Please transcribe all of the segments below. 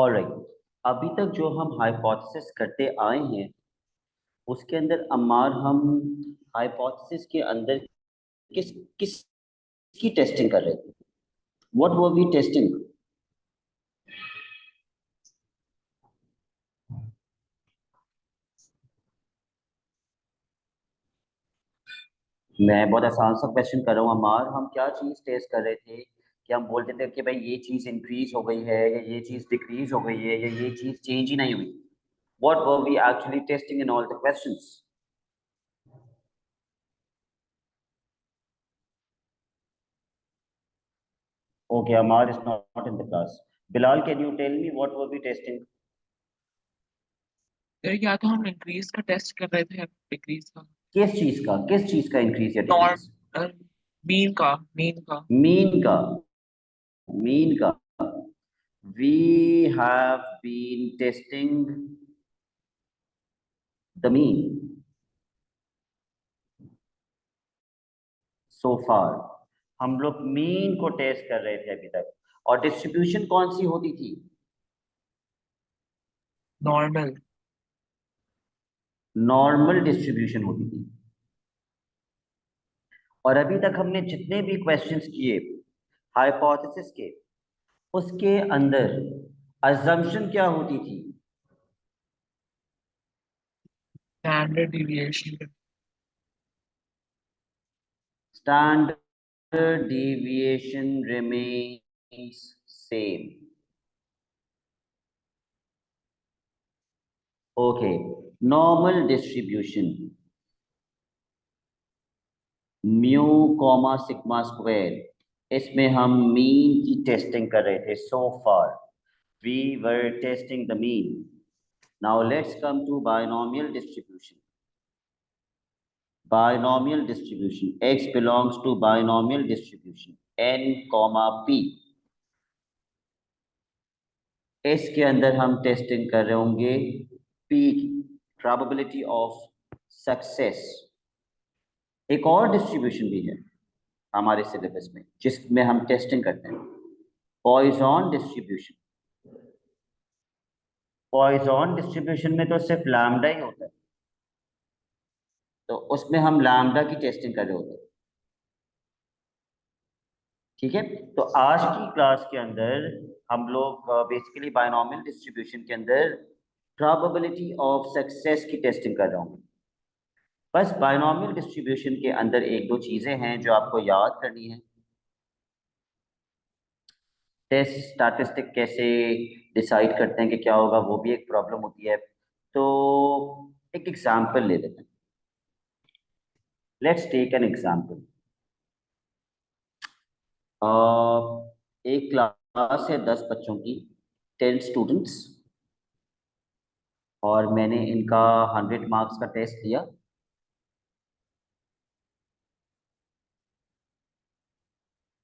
Alright, अभी तक जो हम हाइपोथेसिस करते आए हैं उसके अंदर अम्मार हम हाइपोथेसिस के अंदर किस किस की टेस्टिंग कर रहे थे? What were we testing? मैं बहुत आसान सा क्वेश्चन कर रहा हूँ अम्मार, हम क्या चीज टेस्ट कर रहे थे कि हम बोलते थे कि भाई ये चीज इंक्रीज हो गई है या ये चीज डिक्रीज हो गई है या ये चीज चेंज ही नहीं हुई? What were we actually testing in all the questions? Okay, Ammar is not in the class. Bilal, can you tell me what were we testing? या तो हम इंक्रीज का टेस्ट कर रहे थे, डिक्रीज का। किस चीज का इंक्रीज या नॉर्म, डिक्रीज? मीन का। मीन का. मीन का. We have been testing the mean so far. हम लोग मीन को टेस्ट कर रहे थे अभी तक. और डिस्ट्रीब्यूशन कौन सी होती थी? नॉर्मल। नॉर्मल डिस्ट्रीब्यूशन होती थी. और अभी तक हमने जितने भी क्वेश्चंस किए हाइपोथेसिस के, उसके अंदर अजम्पशन क्या होती थी? Standard deviation. Standard deviation remains same. Okay, normal distribution mu comma sigma square, इसमें हम मीन की टेस्टिंग कर रहे थे. So far we were testing the mean. Now let's come to binomial distribution. Binomial distribution, x belongs to binomial distribution n comma p. इसके अंदर हम testing कर रहे होंगे p की, प्रोबेबिलिटी ऑफ सक्सेस. एक और डिस्ट्रीब्यूशन भी है हमारे सिलेबस में जिसमें हम टेस्टिंग करते हैं, पॉइजन डिस्ट्रीब्यूशन. पॉइजन डिस्ट्रीब्यूशन में तो सिर्फ लैम्डा ही होता है, तो उसमें हम लैम्डा की टेस्टिंग कर रहे होते हैं. ठीक है, तो आज की क्लास के अंदर हम लोग बेसिकली बायनॉमियल डिस्ट्रीब्यूशन के अंदर प्रोबेबिलिटी ऑफ सक्सेस की टेस्टिंग कर रहा हूँ. बस बायनॉमियल डिस्ट्रीब्यूशन के अंदर एक दो चीजें हैं जो आपको याद करनी है. टेस्ट स्टैटिस्टिक कैसे डिसाइड करते हैं कि क्या होगा, वो भी एक प्रॉब्लम होती है. तो एक एग्जांपल ले लेते हैं. Let's take an example. एक क्लास है 10 बच्चों की, 10 स्टूडेंट्स, और मैंने इनका 100 मार्क्स का टेस्ट लिया.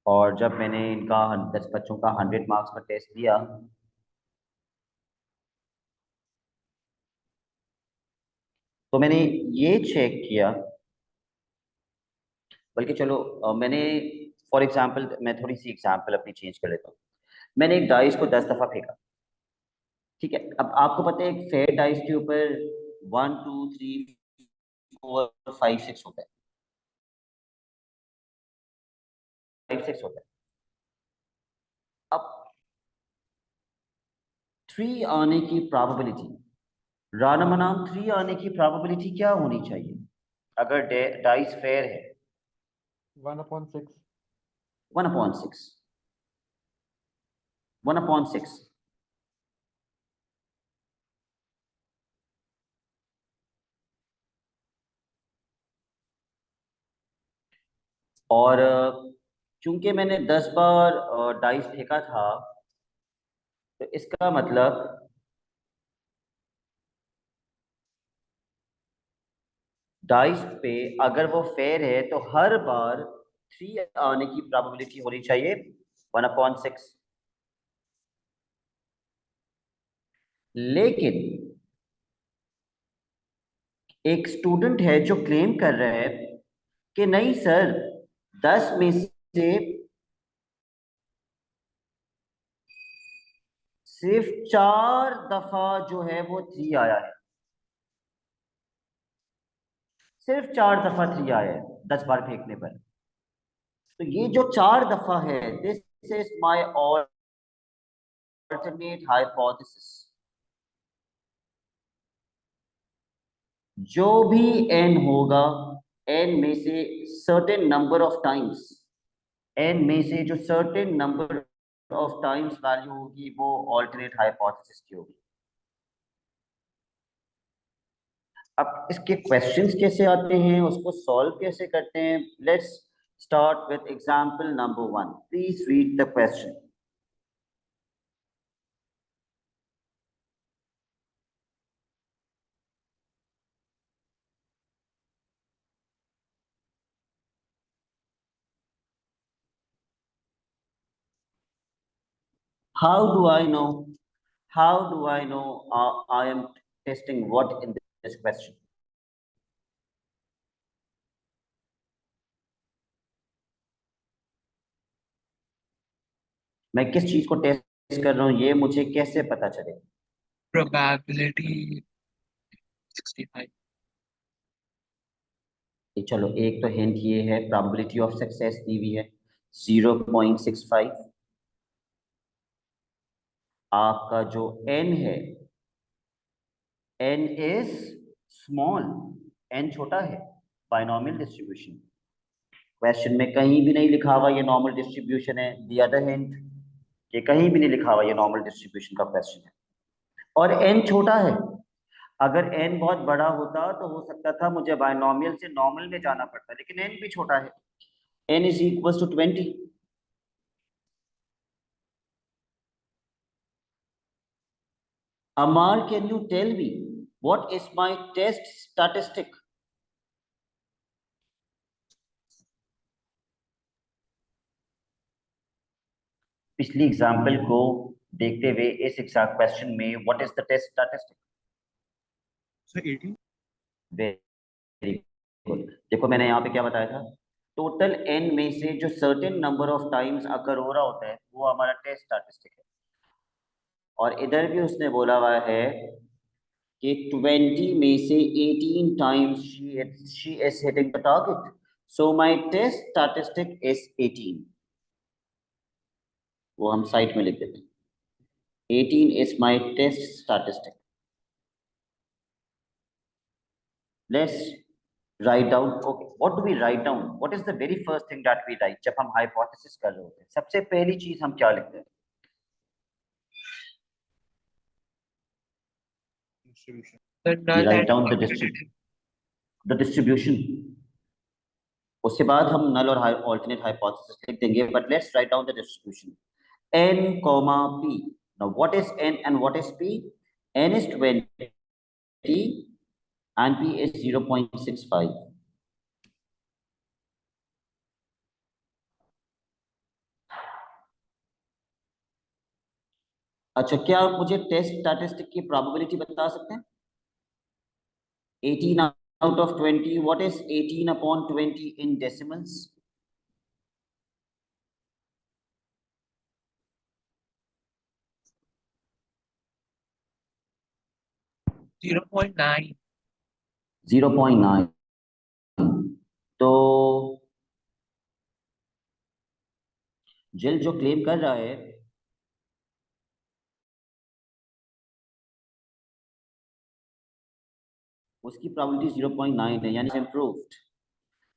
और जब मैंने इनका 10 बच्चों का 100 मार्क्स का टेस्ट लिया, तो मैंने ये चेक किया, बल्कि चलो मैंने फॉर एग्जांपल मैं थोड़ी सी एग्जांपल अपनी चेंज कर लेता हूँ. मैंने एक डाइस को 10 दफा फेंका. ठीक है, अब आपको पता है एक फेयर डाइस के ऊपर 1 2 3 4 5 6 होता है. 5 6 होता है. अब 3 आने की प्रोबेबिलिटी, राना मनाम 3 आने की प्रोबेबिलिटी क्या होनी चाहिए अगर डाइस फेयर है? 1/6। 1/6. 1/6. और चूंकि मैंने 10 बार डाइस फेंका था, तो इसका मतलब डाइस पे अगर वो फेयर है तो हर बार 3 आने की प्रोबेबिलिटी होनी चाहिए 1/6. लेकिन एक स्टूडेंट है जो क्लेम कर रहा है कि नहीं सर, 10 में से सिर्फ 4 दफा जो है वो 3 आया है, सिर्फ 4 दफा 3 आया है 10 बार फेंकने पर। तो ये जो 4 दफा है, this is my alternate hypothesis. जो भी n होगा, n में से certain number of times, n में से जो certain number of times value होगी वो अल्टरनेट हाइपोथेसिस की होगी। अब इसके क्वेश्चंस कैसे आते हैं, उसको सॉल्व कैसे करते हैं, let's start with example number 1। Please read the question. How do I know? How do I know I am testing what in this question? मैं किस चीज को टेस्ट कर रहा हूँ, ये मुझे कैसे पता चले? Probability 65. चलो, एक तो हिंट ये है, प्रोबेबिलिटी ऑफ सक्सेस दी हुई है 0.65। आपका जो n है, n इज स्मॉल, n छोटा है, बाइनोमियल डिस्ट्रीब्यूशन। क्वेश्चन में कहीं भी नहीं लिखा हुआ ये नॉर्मल डिस्ट्रीब्यूशन है। द अदर हिंट, ये कहीं भी नहीं लिखा हुआ ये नॉर्मल डिस्ट्रीब्यूशन का क्वेश्चन है, और n छोटा है। अगर n बहुत बड़ा होता तो हो सकता था मुझे बाइनोमियल से नॉर्मल में जाना पड़ता, लेकिन n भी छोटा है, n is equal to 20। Amar, can you tell me what is my test statistic? पिछली एग्जाम्पल को देखते हुए इस एग्जैक्ट क्वेश्चन में what is the test statistic? So 80. Very good. देखो मैंने यहाँ पे क्या बताया था, टोटल n में से जो सर्टेन नंबर ऑफ टाइम्स अकर हो रहा होता है वो हमारा टेस्ट स्टैटिस्टिक है। और इधर भी उसने बोला हुआ है कि 20 में से 18 times she is hitting the target, so my test statistic is 18। वो हम साइड में लिख देते हैं, 18 is my test statistic। Let's write down, okay, what do we write down? What is the very first thing that we write जब हम hypothesis कर रहे होते हैं? सबसे पहली चीज हम क्या लिखते हैं? Distribution. The We null write and down alternative. the distribution। उसके बाद हम null और alternate hypothesis लिख देंगे, but let's write down the distribution। n comma p। Now what is n and what is p? n is 20 and p is 0.65। अच्छा, क्या आप मुझे टेस्ट स्टैटिस्टिक की प्रोबेबिलिटी बता सकते हैं? 18 out of 20, what is 18 upon 20 in decimals? 0.9. 0.9। तो जिल जो क्लेम कर रहा है उसकी प्रोबेबिलिटी 0.9 है, यानी इम्प्रूव्ड।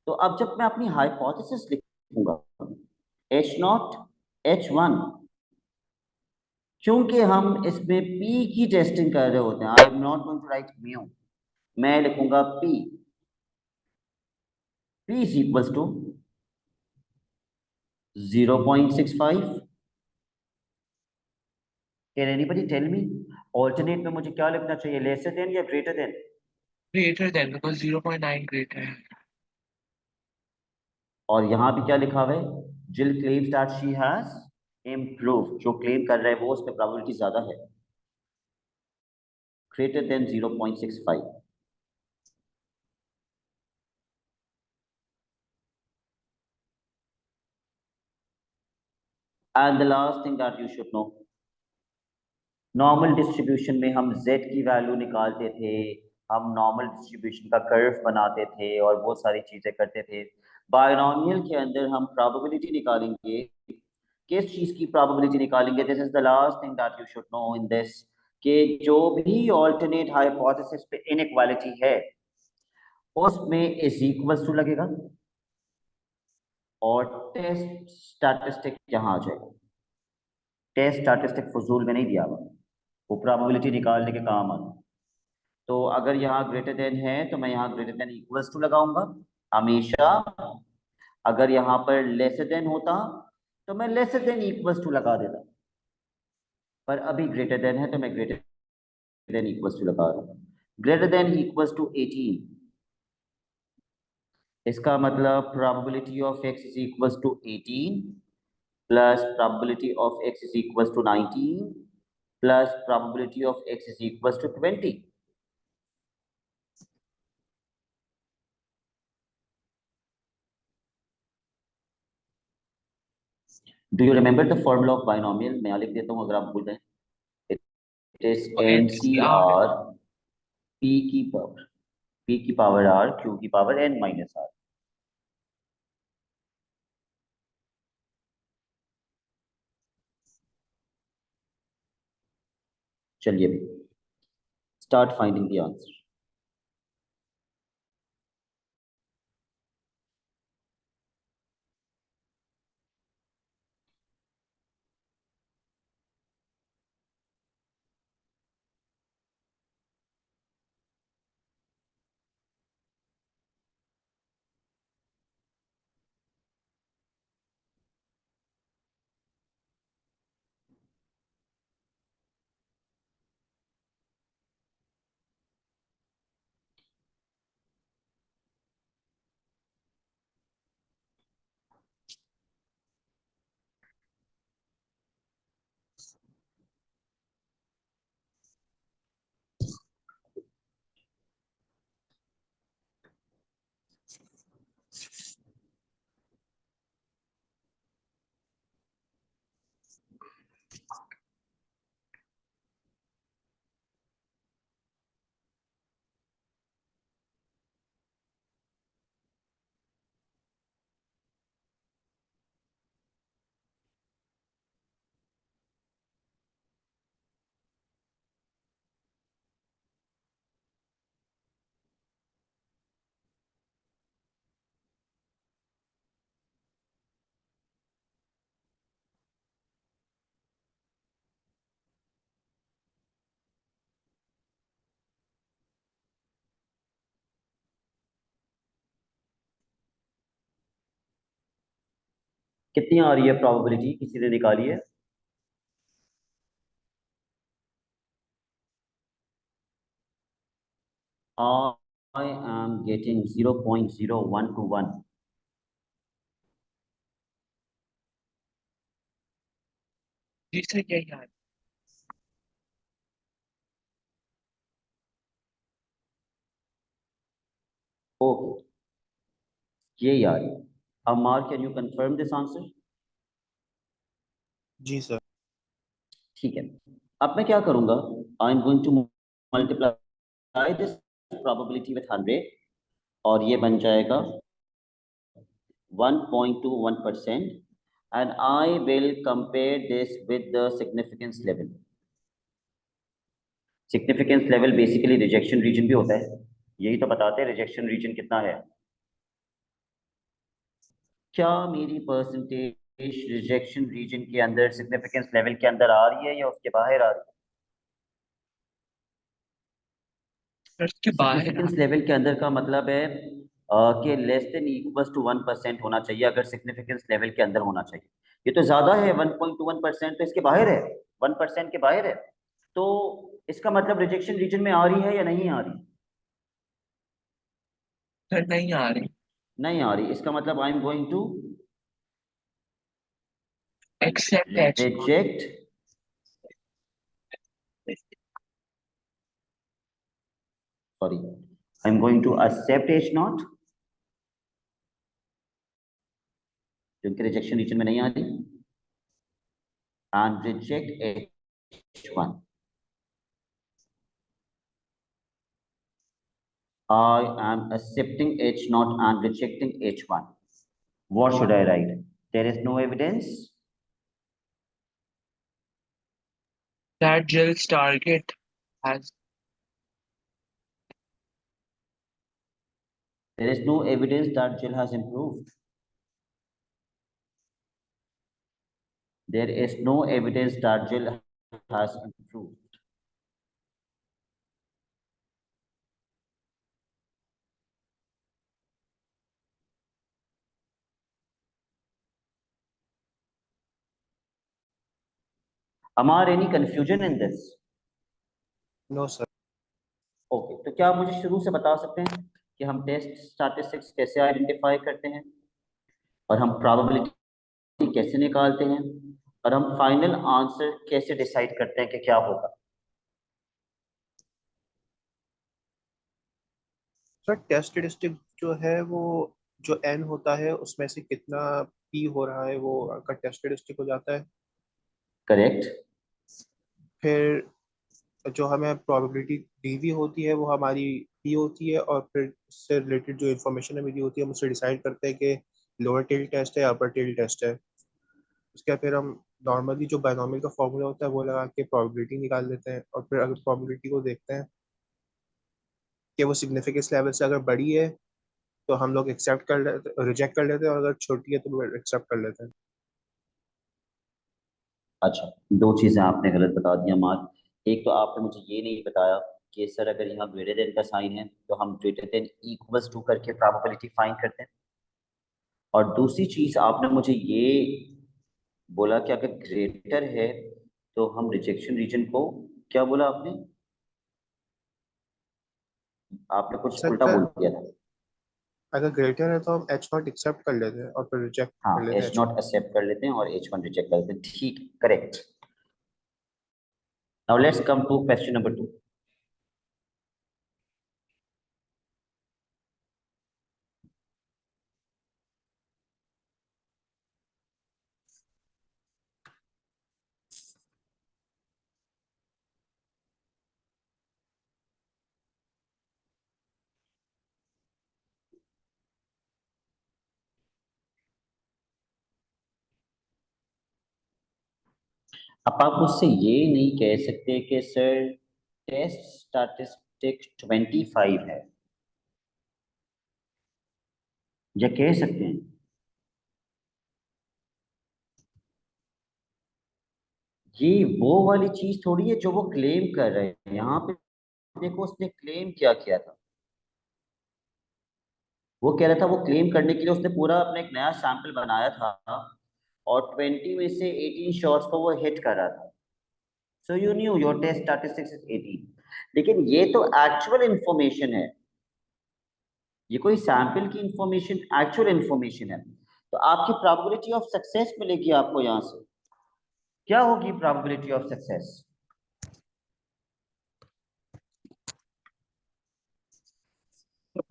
तो अब जब मैं अपनी हाइपोथेसिस लिखूंगा H0 H1, क्योंकि हम इसमें P की टेस्टिंग कर रहे होते हैं, I am not going to write mu, मैं लिखूंगा P। P is equals to 0.65। Can anybody tell me alternate में मुझे क्या लिखना चाहिए, लेसर देन या greater than? Greater than, because 0.9 greater है. और यहाँ भी क्या लिखा हुआ है, जिल claims that she has improve, जो क्लेम कर रहा है वो उस पर प्रोबेबिलिटी ज्यादा है, greater than 0.65। And the last thing that you should know, normal distribution में हम z की वैल्यू निकालते थे, हम नॉर्मल डिस्ट्रीब्यूशन का कर्व बनाते थे और बहुत सारी चीजें करते थे। बायनोमियल के अंदर हम प्रोबेबिलिटी निकालेंगे। किस चीज की प्रोबेबिलिटी निकालेंगे? This is the last thing that you should know in this, कि जो भी ऑल्टरनेट हाइपोथेसिस पे इनइक्वालिटी है उसमें इज इक्वल्स टू लगेगा और टेस्ट स्टैटिस्टिक यहाँ आ जाएगा। टेस्ट स्टैटिस्टिक फजूल में नहीं दिया हुआ, वो प्रोबेबिलिटी निकालने के काम आता है। तो अगर यहाँ ग्रेटर देन है तो मैं यहाँ ग्रेटर देन इक्वल्स टू लगाऊंगा हमेशा। अगर यहाँ पर लेसर देन होता तो मैं लेसर देन इक्वल्स टू लगा देता, पर अभी ग्रेटर देन है तो मैं ग्रेटर देन इक्वल्स टू लगा रहा हूँ। ग्रेटर देन इक्वल्स टू 18, इसका मतलब probability of x is equals to 18 plus probability of x is equals to 19 plus probability of x is equals to 20। Do you remember the formula of binomial? मैं लिख देता हूँ अगर आप भूल गए। इट इज और NCR NCR p की पावर r q की पावर n माइनस r। चलिए स्टार्ट फाइंडिंग द आंसर। कितनी आ रही है प्रोबेबिलिटी, किसी ने निकाली है? I am getting 0.0121। जी सर यही यार। ओके, ये यार Ammar, can you confirm this answer? जी सर। ठीक है, अब मैं क्या करूंगा, I am going to multiply this probability with 100 और ये बन जाएगा 1.21%, and I will compare this with the significance level। Significance level basically rejection region भी होता है, यही तो बताते हैं रिजेक्शन रीजन कितना है। क्या मेरी परसेंटेज रिजेक्शन रीजन के अंदर सिग्निफिकेंस लेवल के अंदर आ रही है या उसके बाहर आ रही है? सर उसके बाहर सिग्निफिकेंस लेवल के अंदर का मतलब है कि लेस देन इक्वल्स टू 1% होना चाहिए, अगर सिग्निफिकेंस लेवल के अंदर होना चाहिए। ये तो ज्यादा है 1.21%, तो इसके बाहर है, 1% के बाहर है। तो इसका मतलब रिजेक्शन रीजन में आ रही है या नहीं आ रही? सर नहीं आ रही। नहीं आ रही, इसका मतलब I am going to accept H naught. Reject, sorry, I am going to accept H naught, क्योंकि रिजेक्शन रीजन में नहीं आ रही, and reject H1। I am accepting H0 and rejecting H1. What should I write? There is no evidence. That Jill's target has There is no evidence that Jill has improved. There is no evidence that Jill has improved. Am there any confusion in this? No, sir. Okay तो क्या आप मुझे शुरू से बता सकते हैं कि हम टेस्ट स्टैटिस्टिक्स कैसे आइडेंटिफाई करते हैं और हम प्रोबेबिलिटी कैसे निकालते हैं और हम फाइनल आंसर कैसे डिसाइड करते हैं कि क्या होगा? सर टेस्ट स्टेटिस्टिक जो है वो जो एन होता है उसमें से कितना पी हो रहा है वो आपका टेस्ट स्टेटिस्टिक हो जाता है। करेक्ट। फिर जो हमें प्रोबेबिलिटी दी हुई होती है वो हमारी पी होती है और फिर उससे रिलेटेड जो इन्फॉर्मेशन हमें दी होती है हम उससे डिसाइड करते हैं कि लोअर टेल टेस्ट है अपर टेल टेस्ट है। उसके बाद फिर हम नॉर्मली जो बायनॉमियल का फॉर्मूला होता है वो लगा के प्रोबेबिलिटी निकाल लेते हैं और फिर अगर प्रोबेबिलिटी को देखते हैं कि वो सिग्निफिकेंस लेवल से अगर बड़ी है तो हम लोग एक्सेप्ट कर लेते रिजेक्ट कर लेते हैं और अगर छोटी है तो एक्सेप्ट कर लेते हैं। अच्छा, दो चीजें आपने गलत बता दी मार्क। एक तो आपने मुझे ये नहीं बताया कि सर अगर यहाँ ग्रेटर देन का साइन है तो हम ग्रेटर देन इक्वल्स टू करके प्रोबेबिलिटी फाइंड करते हैं। और दूसरी चीज आपने मुझे ये बोला कि अगर ग्रेटर है तो हम रिजेक्शन रीजन को, क्या बोला आपने? आपने कुछ सर उल्टा बोल दिया था। अगर ग्रेटर है तो हम एच नॉट एक्सेप्ट कर लेते हैं और फिर रिजेक्ट हाँ, कर लेते हैं एच नॉट एक्सेप्ट कर लेते हैं और एच वन रिजेक्ट कर लेते हैं। ठीक, correct. Now let's come to question number 2। अब आप मुझसे ये नहीं कह सकते कि सर टेस्ट स्टैटिस्टिक्स 25 है, या कह सकते हैं? ये वो वाली चीज थोड़ी है जो वो क्लेम कर रहे हैं। यहाँ पे देखो उसने क्लेम क्या किया था। वो कह रहा था, वो क्लेम करने के लिए उसने पूरा अपना एक नया सैंपल बनाया था और 20 में से 18 शॉट्स को वो हिट कर रहा था। So you knew your test statistics is 18। लेकिन ये तो एक्चुअल इंफॉर्मेशन है, ये कोई सैंपल की इंफॉर्मेशन, एक्चुअल इंफॉर्मेशन है। तो आपकी प्रोबेबिलिटी ऑफ सक्सेस मिलेगी आपको यहाँ से। क्या होगी प्रोबेबिलिटी ऑफ सक्सेस?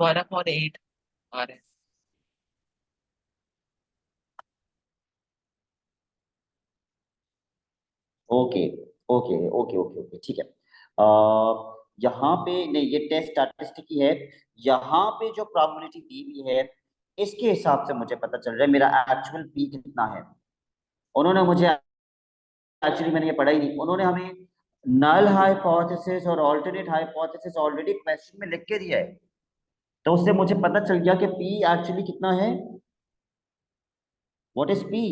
1/8 आ रहे हैं। Okay okay okay okay okay, ठीक है। यहाँ पे नहीं, ये टेस्ट स्टैटिस्टिक ही है। यहाँ पे जो प्रोबेबिलिटी दी हुई है इसके हिसाब से मुझे पता चल रहा है मेरा एक्चुअल पी कितना है। उन्होंने मुझे, एक्चुअली मैंने ये पढ़ा ही नहीं, उन्होंने हमें नल हाइपोथेसिस और अल्टरनेट हाइपोथेसिस ऑलरेडी क्वेश्चन में लिख के दिया है। तो उससे मुझे पता चल गया कि पी एक्चुअली कितना है। What is P?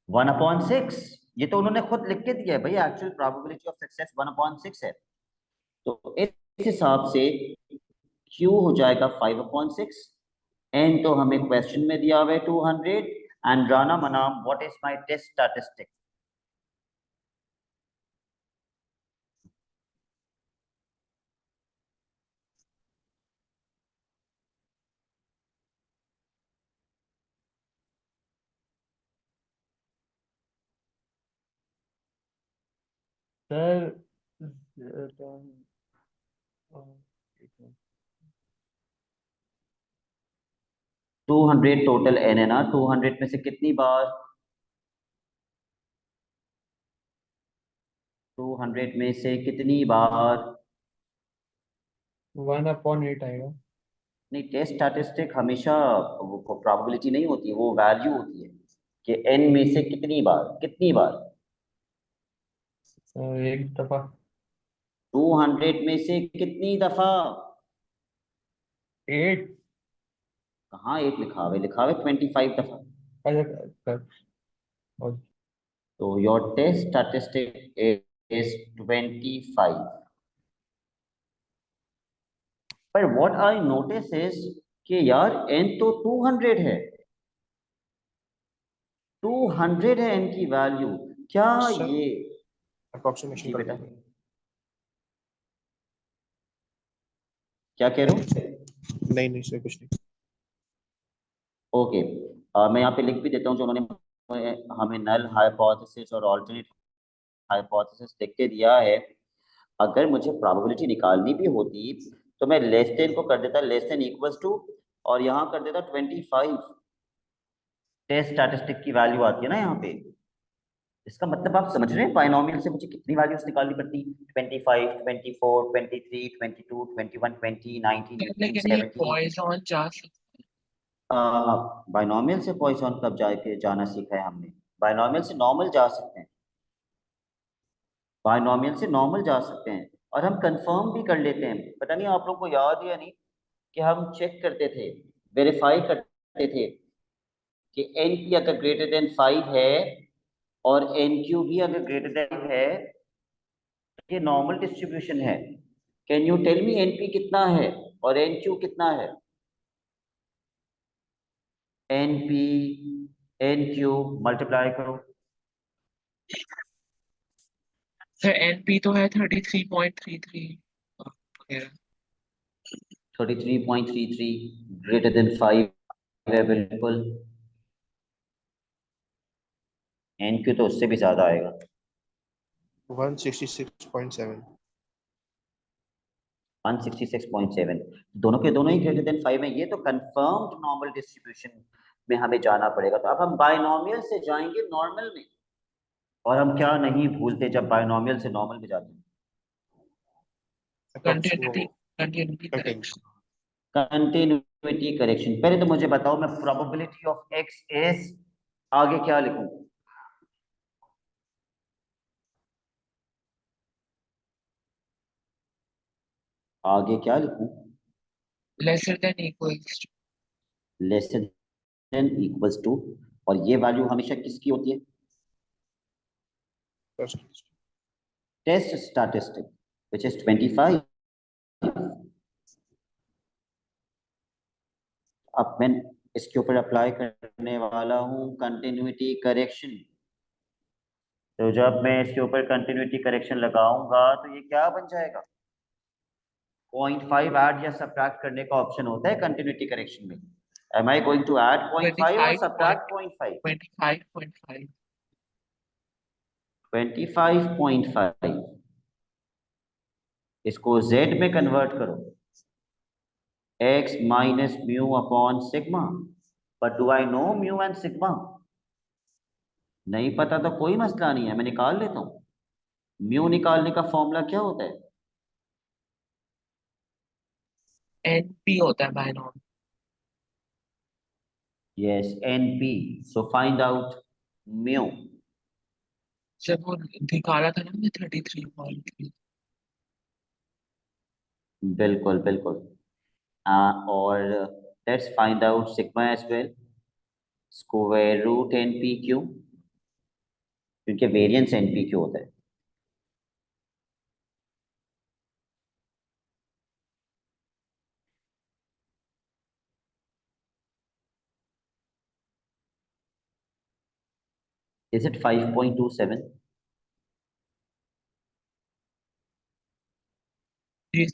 1/6। ये तो उन्होंने खुद लिख के दिया है भाई, एक्चुअल प्रोबेबिलिटी ऑफ सक्सेस 1/6 है। तो इस हिसाब से Q हो जाएगा 5/6। N तो हमें क्वेश्चन में दिया हुआ है 200। And Rana Manam, what is my test statistic? Sir 200 total N है ना। 200 में से कितनी बार 200 में से कितनी बार? 1/8 आएगा। नहीं, टेस्ट स्टैटिस्टिक हमेशा वो प्रोबेबिलिटी नहीं होती, वो वैल्यू होती है कि n में से कितनी बार, कितनी बार। 1 दफा। 200 में से कितनी दफा? 8। कहाँ 8 लिखा हुआ है 25 दफा। अच्छा और तो योर टेस्ट स्टैटिस्टिक इज 25। पर व्हाट आई नोटिस इज कि यार n तो 200 है, 200 है n की वैल्यू। क्या सर ये? अप्रोक्सीमेशन जी कर बेटा, दीजिए। क्या कह रहे नहीं हो? सर, नहीं सर, कुछ नहीं। ओके, मैं यहाँ पे लिख भी देता हूँ जो उन्होंने हमें नल हाइपोथेसिस और ऑल्टरनेट हाइपोथेसिस लिख के दिया है। अगर मुझे प्रोबेबिलिटी निकालनी भी होती तो मैं लेस देन को कर देता लेस देन इक्वल्स टू, और यहाँ कर देता 25। टेस्ट स्टैटिस्टिक की वैल्यू आती है ना यहाँ पे। इसका मतलब आप समझ रहे हैं बायनोमियल से मुझे कितनी वैल्यूज निकालनी पड़ती? 25, 24, 23, 22, 21, 20, 19, 18, लेकिन ये 17। पॉइजन जा सकता बायनोमियल से पॉइसन कब जाके जाना सीखा है हमने? बायनोमियल से नॉर्मल जा सकते हैं, बायनोमियल से नॉर्मल जा सकते हैं, और हम कंफर्म भी कर लेते हैं। पता नहीं आप लोगों को याद है या नहीं कि हम चेक करते थे, वेरीफाई करते थे कि एन पी अगर ग्रेटर देन 5 है और एन क्यू भी अगर ग्रेटर देन है, ये नॉर्मल डिस्ट्रीब्यूशन है। Can you tell me n p कितना है और एन क्यू कितना है? N p n q multiply करो। है। एनपी तो है 33.33 वगैरह। 33.33 ग्रेटर देन 5 है बिल्कुल। एन क्यू तो उससे भी ज्यादा आएगा। 166.7। 166.7, दोनों के दोनों ही ग्रेटर देन 5 है। ये तो कंफर्म्ड नॉर्मल डिस्ट्रीब्यूशन में हमें जाना पड़ेगा। तो अब हम बायनोमियल से जाएंगे नॉर्मल में, और हम क्या नहीं भूलते जब बायनोमियल से नॉर्मल में जाते हैं? अप्रोक्स वो continuity continuous. Correction. Continuity correction. पहले तो मुझे बताओ, मैं प्रोबेबिलिटी ऑफ एक्स इज आगे क्या लिखूं? आगे क्या लिखूं? Lesser than equals less than equals to, और ये वैल्यू हमेशा किसकी होती है? Test statistic which is 25। अब मैं इसके ऊपर अप्लाई करने वाला हूं कंटिन्यूटी करेक्शन। तो जब मैं इसके ऊपर कंटिन्यूटी करेक्शन लगाऊंगा तो ये क्या बन जाएगा? 0.5 ऐड या सब्ट्रैक्ट करने का ऑप्शन होता है कंटिन्यूटी करेक्शन में। Am I going to add 0.5 और सब्ट्रैक्ट 0.5? 25.5। 25.5। इसको z में कन्वर्ट करो, x minus mu upon sigma. But do I know mu and sigma? नहीं पता तो कोई मसला नहीं है, मैं निकाल लेता हूँ। म्यू निकालने का फॉर्मूला क्या होता है? एनपी होता है binomial. Yes, n p. So find out mu. जब वो निकाला था ना हमने 33.3। बिल्कुल बिल्कुल। और let's find out sigma as well. Square root n p q, क्योंकि वेरिएंस एन पी क्यू होता है। Is it 5.27? जी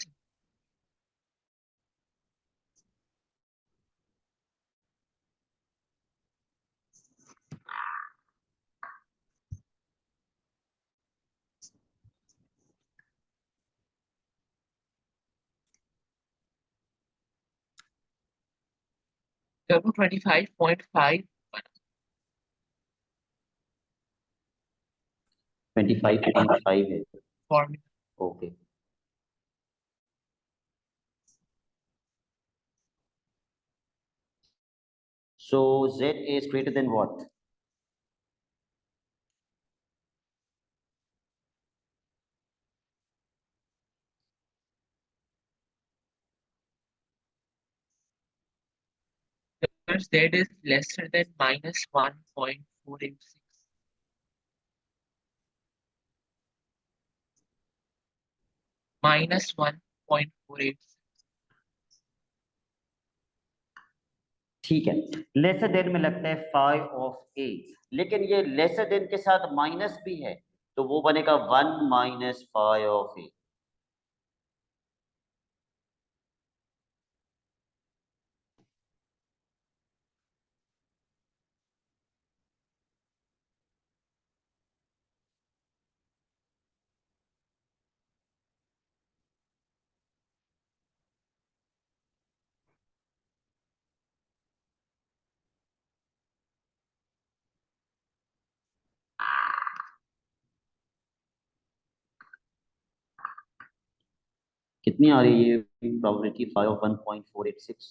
25.5। 25.5 है। formula. Okay. So Z is greater than what? Sir, Z is lesser than minus 1.486. Minus 1.486. ठीक है, lesser than में लगता है 5 लेकिन ये लेसर देन के साथ माइनस भी है, तो वो बनेगा 1 माइनस 5 कितनी आ रही है ये probability 5 of 1.486?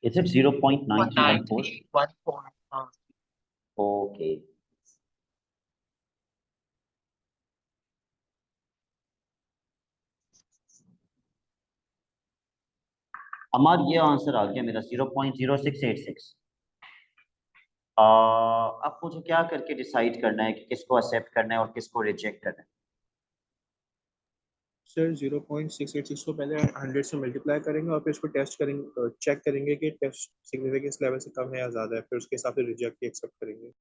Is it 0.9314? 19314. Okay. अमार ये आंसर आ गया मेरा 0.0686। अब मुझे क्या करके डिसाइड करना है कि किसको एक्सेप्ट करना है और किसको रिजेक्ट करना है? सर 0.686 को पहले 100 से मल्टीप्लाई करेंगे और फिर इसको टेस्ट करेंगे, चेक करेंगे कि टेस्ट सिग्निफिकेंस लेवल से कम है या ज़्यादा है, फिर उसके हिसाब से रिजेक्ट एक्सेप्ट करेंगे।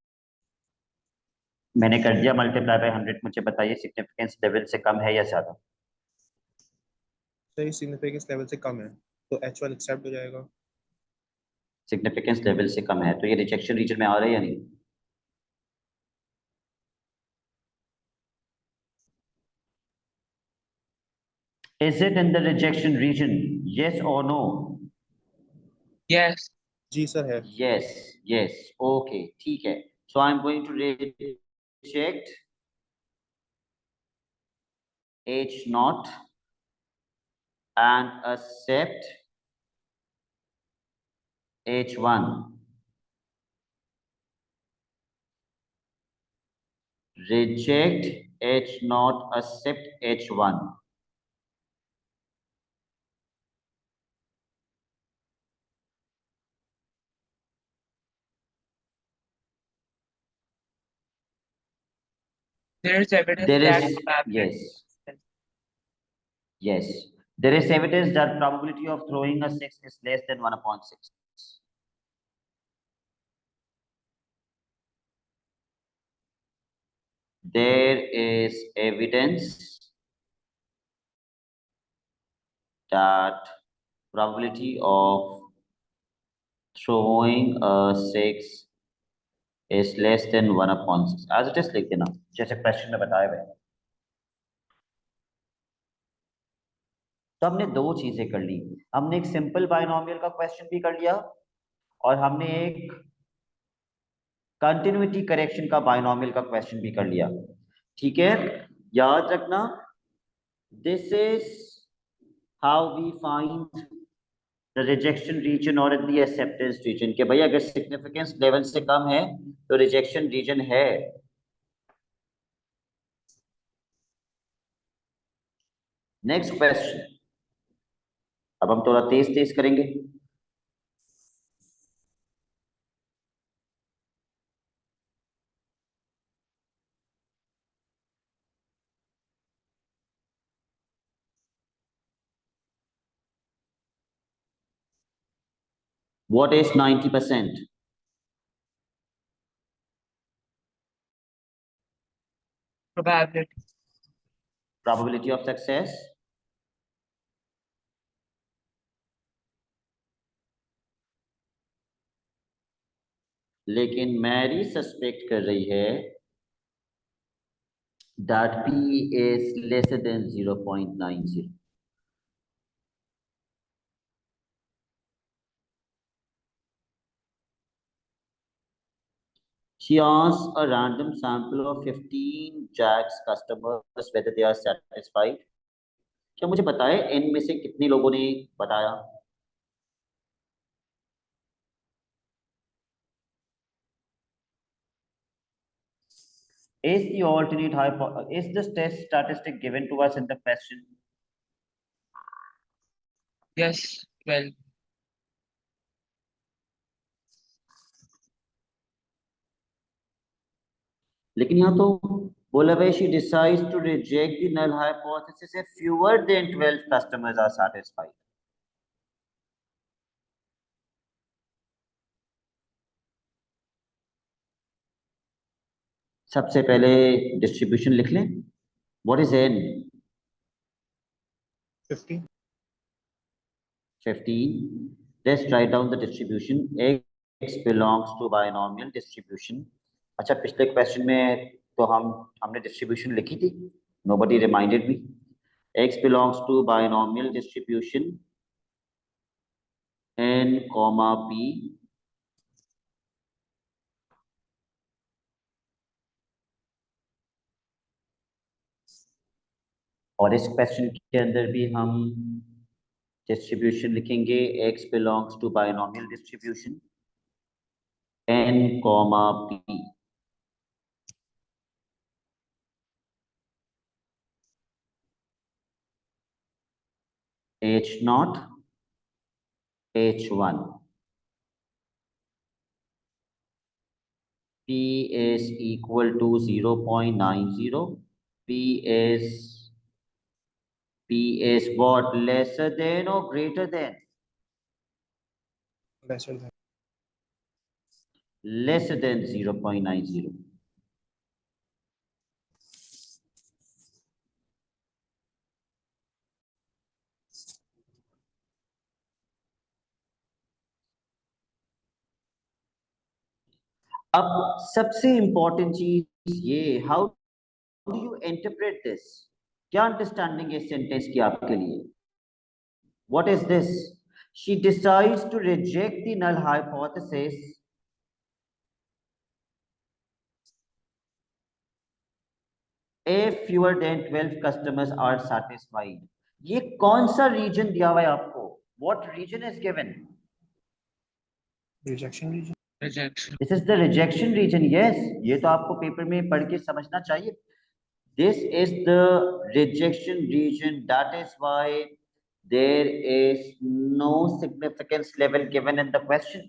मैंने कर दिया मल्टीप्लाई बाय 100। मुझे बताइए सिग्निफिकेंस लेवल से कम है या ज्यादा? सर सिग्निफिकेंस लेवल से कम है तो H1 एक्सेप्ट हो जाएगा। सिग्निफिकेंस लेवल से कम है तो ये रिजेक्शन रीजन में आ रहा है या नहीं? Is it in the rejection region? Yes or no? Yes. जी सर है। Yes, yes. Okay, ठीक है. So I'm going to reject H naught and accept H1. Reject H naught, accept H1. There is evidence There that is, probability. yes, yes. There is evidence that probability of throwing a 6 is less than 1 upon 6. There is evidence that probability of throwing a 6 is less than 1 upon 6. As it is लिख देना जैसे question में बताया हुआ है। तो हमने दो चीजें कर ली, हमने एक सिंपल बायनोमियल का क्वेश्चन भी कर लिया और हमने एक कंटिन्यूटी करेक्शन का बायनोमियल का क्वेश्चन भी कर लिया। ठीक है, याद रखना, this is how we find the rejection region और द एक्सेप्टेंस रीजन कि भाई अगर सिग्निफिकेंस लेवल से कम है तो रिजेक्शन रीजन है। नेक्स्ट क्वेश्चन, अब हम थोड़ा तेज तेज करेंगे। What is 90%? Probability. Probability of success? लेकिन मैरी सस्पेक्ट कर रही है that P is lesser than 0.90. He asks a random sample of 15 Jack's customers whether they are satisfied. क्या मुझे बताए n में से कितने लोगों ने बताया? Is the alternate is this test statistic given to us in the question? Yes, 12. लेकिन यहाँ तो बोला भाई she decides to reject the null hypothesis if fewer than 12 customers are satisfied. सबसे पहले डिस्ट्रीब्यूशन लिख लें. What is n? 15. 15. Let's write down the distribution. X belongs to binomial distribution. अच्छा, पिछले क्वेश्चन में तो हमने डिस्ट्रीब्यूशन लिखी थी. Nobody reminded me. X belongs to binomial distribution n comma p. और इस क्वेश्चन के अंदर भी हम डिस्ट्रीब्यूशन लिखेंगे. X belongs to binomial distribution n comma p. H naught H1. P is equal to 0.90. P is what? Lesser than or greater than? Lesser than. Lesser than 0.90. अब सबसे important चीज ये, how do you interpret this? क्या understanding है sentence की आपके लिए? What is this? She decides to reject the null hypothesis if fewer than 12 customers are satisfied. ये कौन सा रीजन दिया हुआ है आपको? What region is given? Rejection region. Rejection. This is the rejection region. Yes, ये तो आपको पेपर में पढ़ के समझना चाहिए. This is the rejection region. That is why there is no significance level given in the question.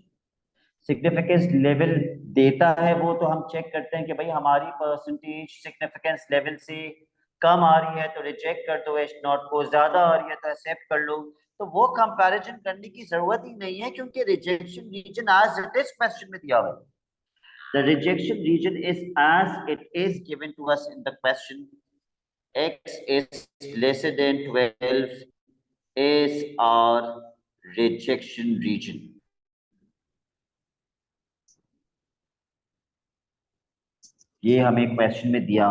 Significance level देता है वो तो हम चेक करते हैं कि भाई हमारी परसेंटेज सिग्निफिकेंस लेवल से कम आ रही है तो रिजेक्ट कर दो एच नॉट को, ज्यादा आ रही है तो एक्सेप्ट कर लो. तो वो कंपैरिजन करने की जरूरत ही नहीं है क्योंकि rejection region as it is question में दिया हुआ है. The rejection region is as it is given to us in the question. x is lesser than 12 is our rejection region. ये हमें क्वेश्चन में दिया.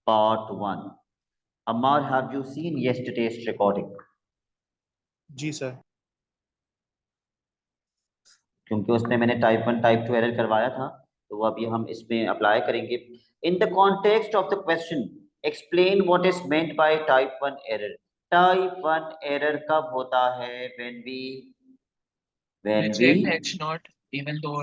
Part 1. Ammar, have you seen yesterday's recording? जी sir. क्योंकि उसमें मैंने टाइप 1 टाइप 2 एरर करवाया था तो वो अभी हम इसमें अप्लाई करेंगे. In the context of the question explain what is meant by type 1 error. Type 1 error कब होता है? when we Reject H naught even though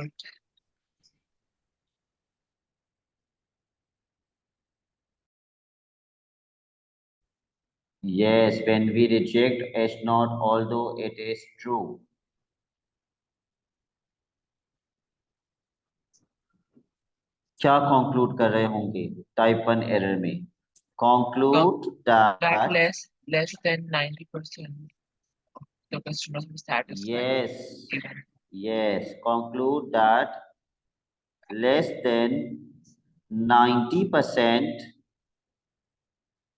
yes, when we reject h naught although it is true. क्या conclude कर रहे होंगे type 1 error में? Conclude that that less than 90% of the customers are satisfied. Even yes, conclude that less than 90%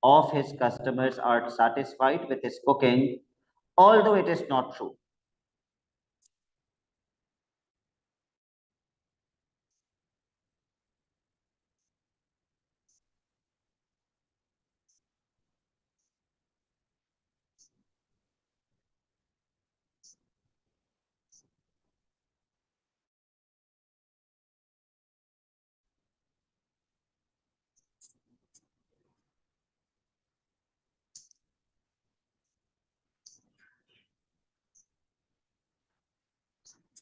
of his customers are satisfied with his cooking, although it is not true.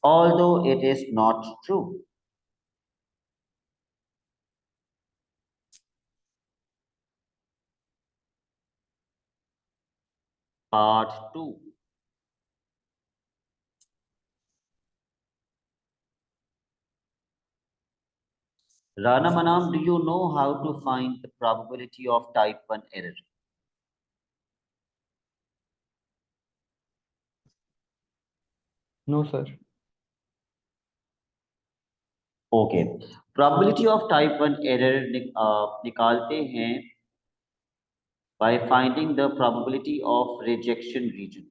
although it is not true. Part 2. Rana Manam, do you know how to find the probability of type 1 error? No, sir. Okay. Probability of type 1 error निकालते हैं by finding the probability of rejection region.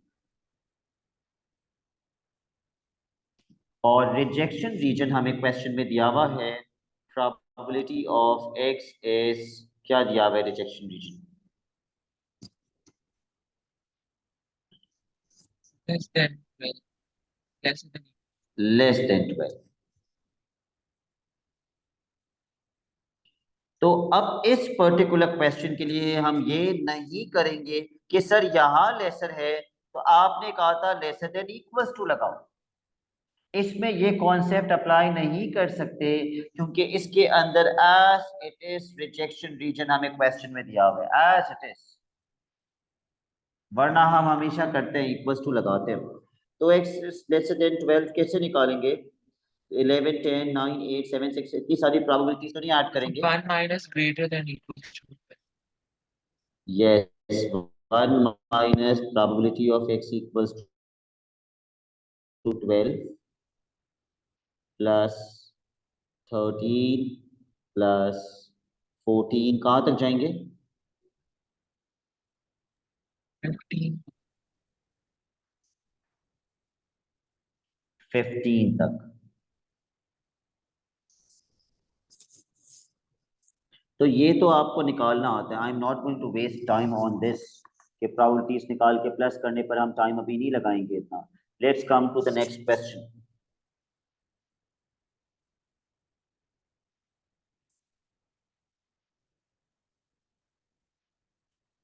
और rejection region हमें question में दिया हुआ है probability of x is क्या दिया हुआ है rejection region? Less than 12. Less than. Less than 12. तो अब इस पर्टिकुलर क्वेश्चन के लिए हम ये नहीं करेंगे कि सर यहां लेसर है तो आपने कहा था लेसर देन इक्वल्स टू लगाओ। इसमें ये कॉन्सेप्ट अप्लाई नहीं कर सकते क्योंकि इसके अंदर as it is rejection region हमें क्वेश्चन में दिया हुआ है एज इट इज, वरना हम हमेशा करते हैं इक्वल्स टू लगाते हैं। तो एक्स लेस देन 12 कैसे निकालेंगे? 11 10 9 8 7 6 इतनी सारी प्रोबेबिलिटीज तो नहीं ऐड करेंगे। 1 minus greater than equal to 12. Yes, 1 minus probability of x equals to 12 plus 13 plus 14 कहाँ तक जाएंगे? 15. 15 तक। तो ये तो आपको निकालना आता है। I am not going to waste time on this कि प्रोबेबिलिटीज निकाल के प्लस करने पर हम टाइम अभी नहीं लगाएंगे इतना। Let's come to the next question.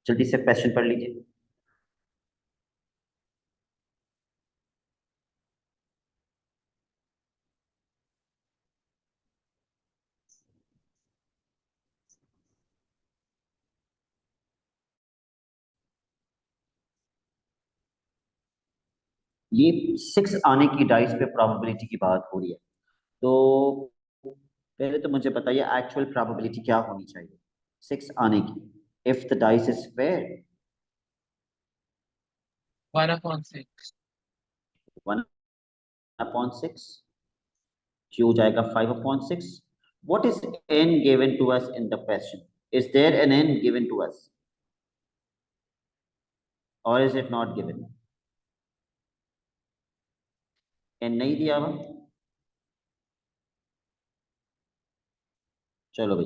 जल्दी से क्वेश्चन पढ़ लीजिए। ये 6 आने की डाइस पे प्रोबेबिलिटी की बात हो रही है। तो पहले तो मुझे बताइए एक्चुअल प्रोबेबिलिटी क्या होनी चाहिए 6 आने की? If the dice is fair 1/6. 1/6 क्यों जाएगा 5/6? What is n given to us in the question? Is there an n given to us or is it not given? n नहीं दिया हुआ। चलो भाई,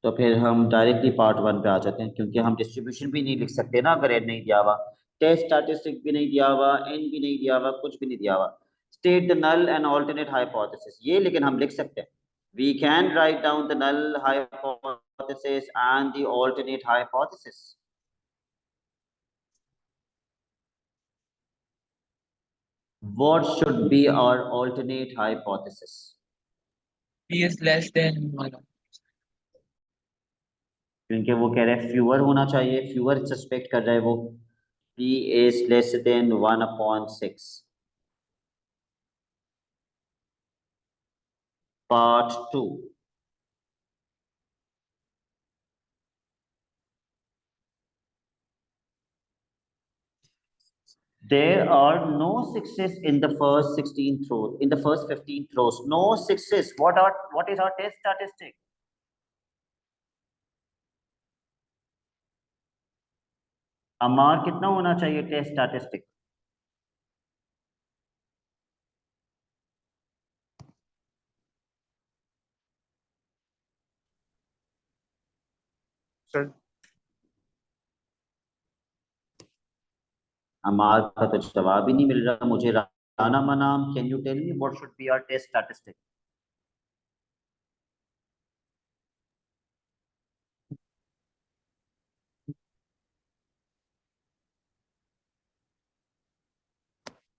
तो फिर हम डायरेक्टली पार्ट 1 पे आ जाते हैं क्योंकि हम डिस्ट्रीब्यूशन भी नहीं लिख सकते ना अगर n नहीं दिया हुआ। टेस्ट स्टैटिस्टिक भी नहीं दिया हुआ, n भी नहीं दिया हुआ, कुछ भी नहीं दिया हुआ। State the null and alternate hypothesis, ये लेकिन हम लिख सकते हैं। We can write down the null hypothesis and the alternate hypothesis. What should be our alternate hypothesis? P is less than 1. क्योंकि वो कह रहे हैं फ्यूअर होना चाहिए, फ्यूअर सस्पेक्ट कर रहा है वो। P is less than 1/6. Part 2. There are no sixes in the first 16 throws. In the first 15 throws, no sixes. What is our test statistic? अमार कितना होना चाहिए टेस्ट स्टैटिस्टिक? सर अमार का तो जवाब ही नहीं मिल रहा मुझे। Rana Manam, can you tell me what should be our test statistic?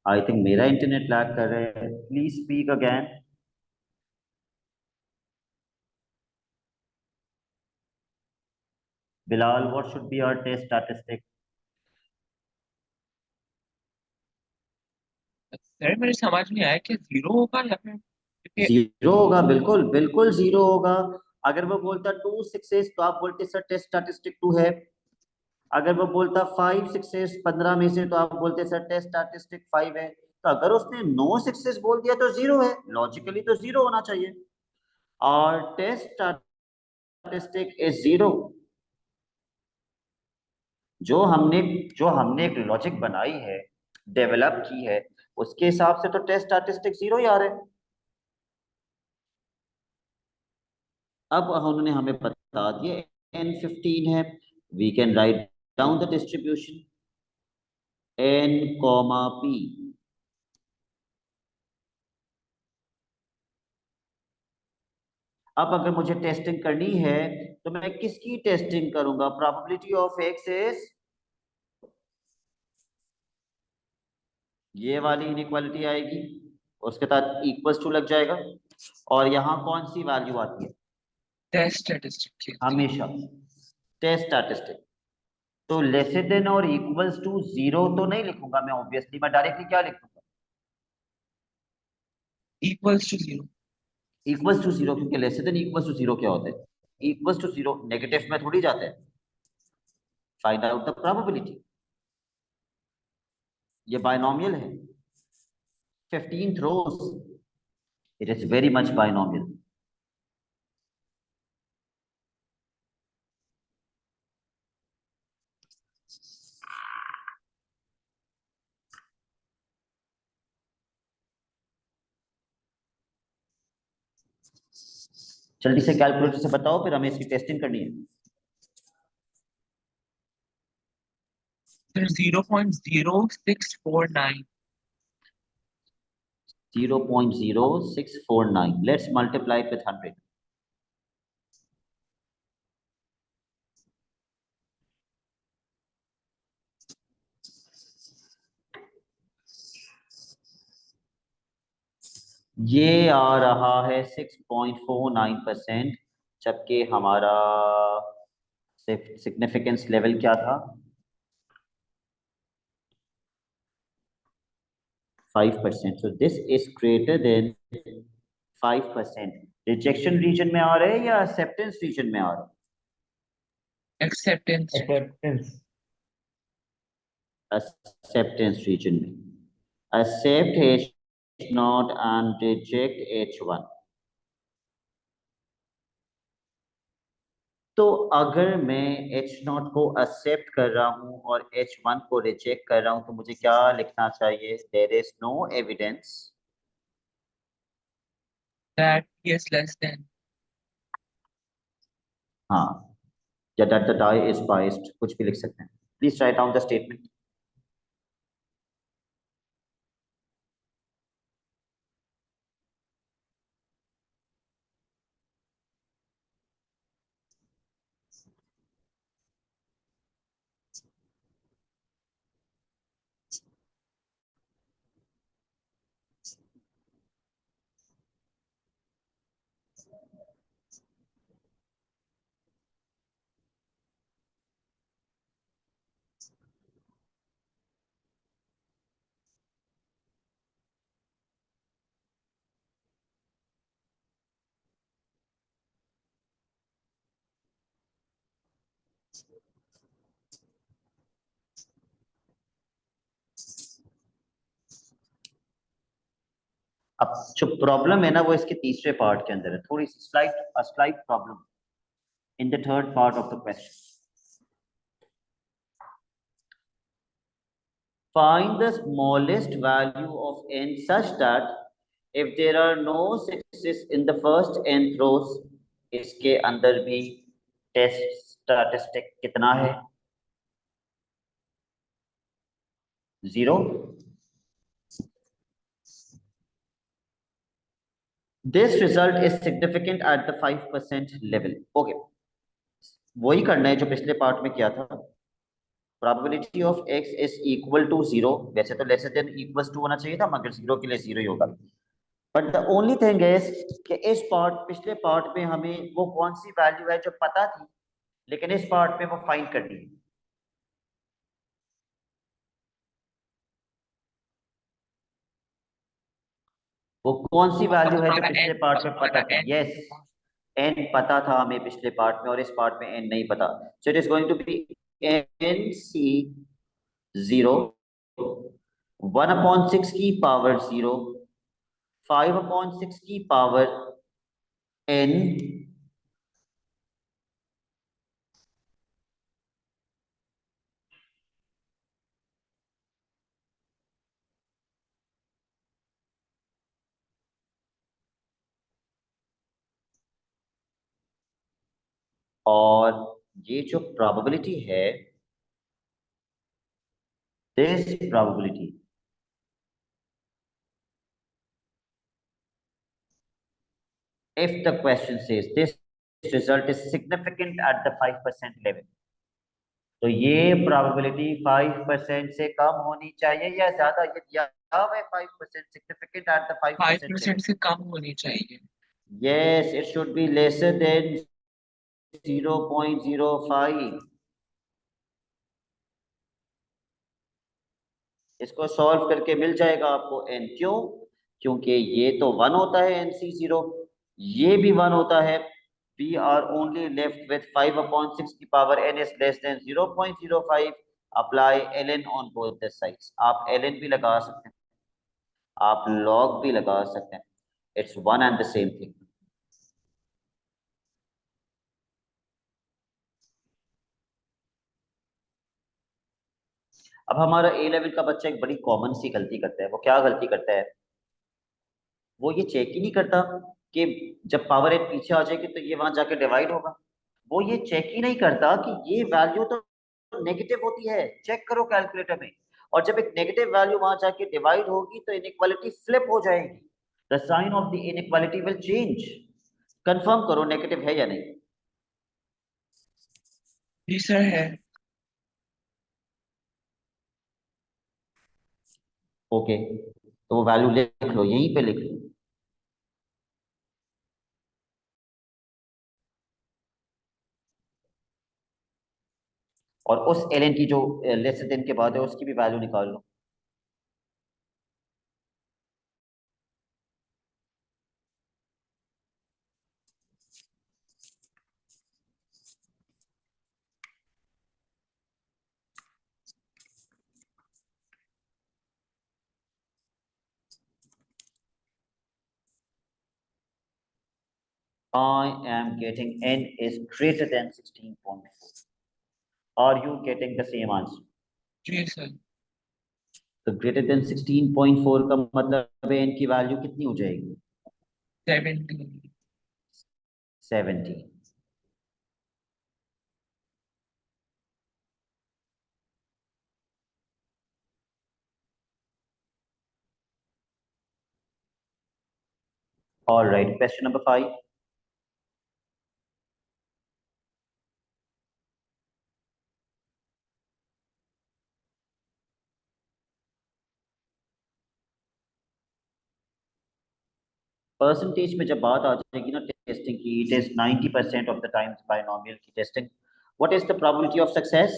I think मेरा इंटरनेट लैग कर रहा है, please speak again. Bilal, what should be our test statistic? Sir मेरे समझ में आया कि 0 होगा या फिर क्योंकि जीरो होगा, बिल्कुल बिल्कुल जीरो होगा। अगर वो बोलता 2 6 तो आप बोलते सर टेस्ट स्टैटिस्टिक 2 है। अगर वो बोलता 5 6 15 में से तो आप बोलते सर टेस्ट स्टैटिस्टिक 5 है। तो अगर उसने 9 6 बोल दिया तो जीरो है, लॉजिकली तो जीरो होना चाहिए। और टेस्ट स्टैटिस्टिक इज जीरो। जो हमने जो हमने एक लॉजिक बनाई है, डेवलप की है, उसके हिसाब से तो टेस्ट स्टैटिस्टिक जीरो ही आ रहे हैं। अब उन्होंने हमें बता दिया n15 है। We can write down the distribution n comma p। अब अगर मुझे टेस्टिंग करनी है तो मैं किसकी टेस्टिंग करूंगा? प्रोबेबिलिटी ऑफ x इज ये वाली इनइक्वालिटी आएगी, उसके साथ इक्वल्स टू लग जाएगा। और यहाँ कौन सी वैल्यू आती है? टेस्ट स्टैटिस्टिक हमेशा टेस्ट स्टैटिस्टिक। तो लेस देन और इक्वल्स टू जीरो तो नहीं लिखूंगा मैं, ऑब्वियसली मैं डायरेक्टली क्या लिखूंगा? Equals to 0। Equals to zero, क्योंकि less than equals to zero क्या होता है? इक्वल्स टू जीरो नेगेटिव में थोड़ी जाते हैं। Find out the probability. ये बायनॉमियल है, 15th rows, it is very much binomial. जल्दी से कैलकुलेटर से बताओ, फिर हमें इसकी टेस्टिंग करनी है। सर 0.0649। 0.0649, let's multiply with 100। ये आ रहा है 6.49%, जबकि हमारा सिग्निफिकेंस लेवल क्या था? 5%। So this is greater than 5%। Rejection region में आ रहे हैं या एक्सेप्टेंस रीजन में आ रहे हैं? एक्सेप्टेंस। acceptance. एक्सेप्टेंस रीजन में। Accept H0 and reject H1। तो अगर मैं H0 को एक्सेप्ट कर रहा हूं और H1 को रिजेक्ट कर रहा हूं तो मुझे क्या लिखना चाहिए? There is no evidence that p is less than। हाँ, या that the die is biased, कुछ भी लिख सकते हैं। Please write down the statement. अब जो प्रॉब्लम है ना वो इसके तीसरे पार्ट के अंदर है, थोड़ी सी slight problem in the third part of the question. Find the smallest value of n such that if there are no sixes in the first n rows, इसके अंदर भी टेस्ट स्टैटिस्टिक कितना है? 0। This result is significant at the 5% level. Okay, वही करना है जो पिछले पार्ट में किया था। Probability of x is equal to 0, वैसे तो लेस देन इक्वल्स टू होना चाहिए था, मगर 0 के लिए 0 ही होगा। But the only thing is कि इस पार्ट, पिछले पार्ट में हमें वो कौन सी वैल्यू है जो पता थी, लेकिन इस पार्ट में वो फाइंड करनी है। वो कौन सी वैल्यू है जो पिछले पार्ट में पता थी? यस, n पता था हमें पिछले पार्ट में, और इस पार्ट में n नहीं पता। So it is going to be nc 0, 1/6 की पावर 0, 5/6 की पावर n, और ये जो प्रोबेबिलिटी है, this probability if the question says this result is significant at the 5% level, तो ये प्रोबेबिलिटी 5% से कम होनी चाहिए या ज्यादा? ये दिया हुआ है 5%, सिग्निफिकेंट एट द 5% 5% से कम होनी चाहिए। yes, it should be lesser than 0.05। इसको सॉल्व करके मिल जाएगा आपको n। क्यों? क्योंकि ये तो 1 होता है nc0, ये भी 1 होता है। we are only left with 5/6 की power n is less than 0.05। apply ln on both the sides। आप ln भी लगा सकते हैं, आप log भी लगा सकते हैं, it's one and the same thing। अब हमारा A लेवल का बच्चा एक बड़ी कॉमन सी गलती करता है। वो क्या गलती करता है? वो ये चेक ही नहीं करता कि जब पावर n पीछे आ जाएगी तो ये वहां जाके डिवाइड होगा। वो ये चेक ही नहीं करता कि ये वैल्यू तो नेगेटिव होती है, चेक करो कैलकुलेटर में, और जब एक नेगेटिव वैल्यू वहां जाके डिवाइड होगी तो इनइक्वालिटी फ्लिप हो जाएगी, the sign of the inequality will change. Confirm करो नेगेटिव है या नहीं। जी सर है। ओके, तो वो वैल्यू लिख लो, यहीं पे लिख लो। और उस ln की जो लेस देन के बाद है उसकी भी वैल्यू निकाल लो। I am getting n is greater than 16.4। Are you getting the same answer? जी सर। तो ग्रेटर देन 16.4 का मतलब है n की वैल्यू कितनी हो जाएगी? 70। 70। All right, question number 5। Percentage में जब बात आ जाएगी ना टेस्टिंग की, it is 90% of the times binomial की testing. What is the probability of success?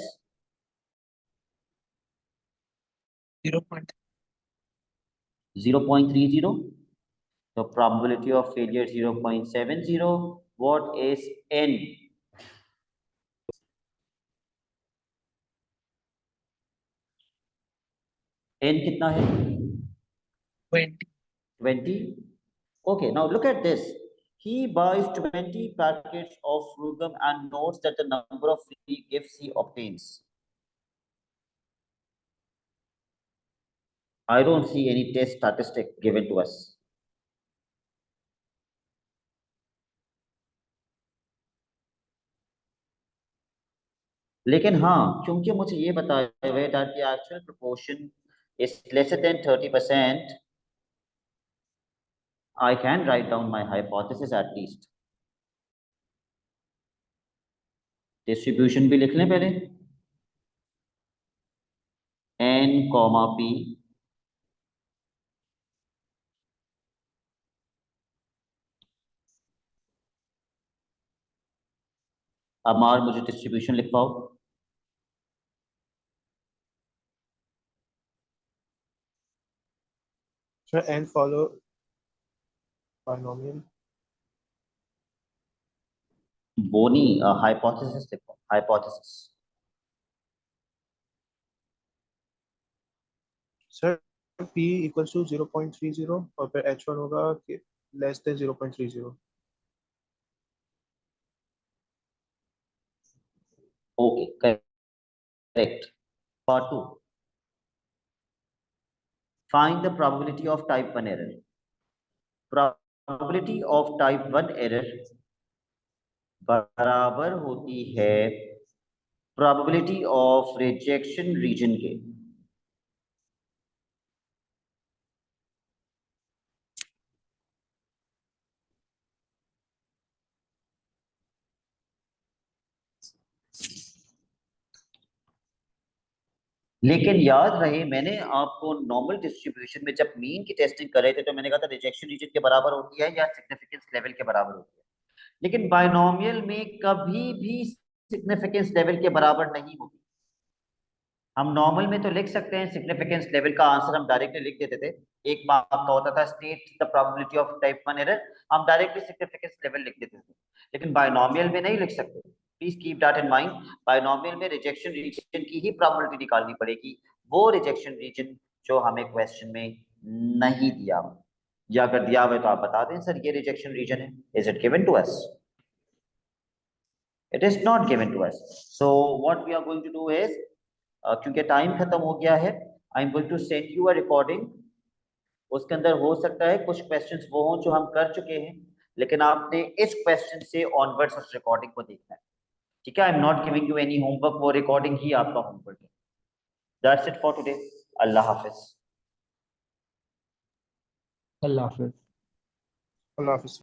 0.30। 0.30। तो probability of failure 0.70। What is n? n कितना है? 20। Okay, now look at this. He buys 20 packets of Frugum and notes that the number of free gifts he obtains. I don't see any test statistic given to us. लेकिन हाँ, क्योंकि मुझे ये बताया हुआ है that the actual proportion is lesser than 30%, I can write down my hypothesis at least. Distribution भी लिख लें पहले। n कॉमा p अब मार मुझे डिस्ट्रीब्यूशन लिखवाओ। Sir n follow binomial. वो नहीं, हाइपोथेसिस लिखो, hypothesis. Sir p equals to 0.30 और फिर h1 होगा less than 0.30। Okay correct. Part 2, find the probability of type 1 error. Probability of type 1 error बराबर होती है प्रोबेबिलिटी ऑफ रिजेक्शन रीजन के। लेकिन याद रहे मैंने आपको नॉर्मल डिस्ट्रीब्यूशन में जब मीन की टेस्टिंग कर रहे थे तो मैंने कहा था रिजेक्शन रीजन के बराबर होती है या सिग्निफिकेंस लेवल के बराबर होती है। लेकिन बायनोमियल में कभी भी सिग्निफिकेंस लेवल के बराबर नहीं होती। हम नॉर्मल में तो लिख सकते हैं सिग्निफिकेंस लेवल का आंसर हम डायरेक्टली लिख देते थे। एक मार्क का होता था state the probability of type 1 error, हम डायरेक्टली सिग्निफिकेंस लेवल लिख देते थे। लेकिन बायनोमियल में नहीं लिख सकते। Please keep that in mind. Binomial में रिजेक्शन रीजन की ही प्रोबेबिलिटी निकालनी पड़ेगी, वो रिजेक्शन रीजन जो हमें क्वेश्चन में नहीं दिया हो, या अगर दिया हुआ है तो आप बता दें सर ये रिजेक्शन रीजन है। Is it given to us? It is not given to us. So what we are going to do is, क्योंकि टाइम खत्म हो गया है, I am going to send you a recording. उसके अंदर हो सकता है कुछ क्वेश्चंस वो हों जो हम कर चुके हैं, लेकिन आपने इस क्वेश्चन से ऑनवर्ड्स उस रिकॉर्डिंग को देखना है। ठीक है, I am not giving you any homework, वो रिकॉर्डिंग ही आपका होमवर्क है। That's it for today. अल्लाह हाफिज। अल्लाह हाफिज। अल्लाह हाफिज़।